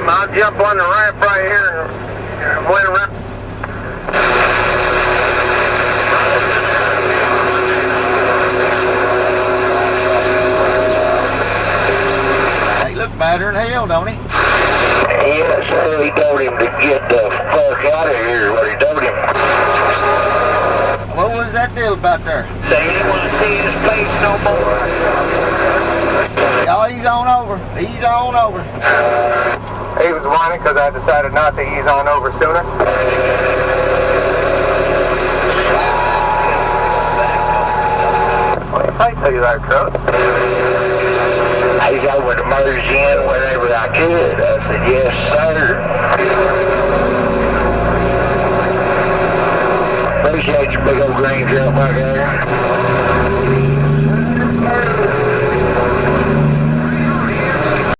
I'll jump on the ramp right here and went around. He looked madder than hell, don't he? Yes, sir, he told him to get the fuck out of here, is what he told him. What was that deal about there? They didn't want to see his face no more. Oh, he's on over. He's on over. He was whining because I decided not to ease on over sooner. What do you think to you there, truck? I would merge in whenever I could. I said, yes, sir. Appreciate your big old green truck back there.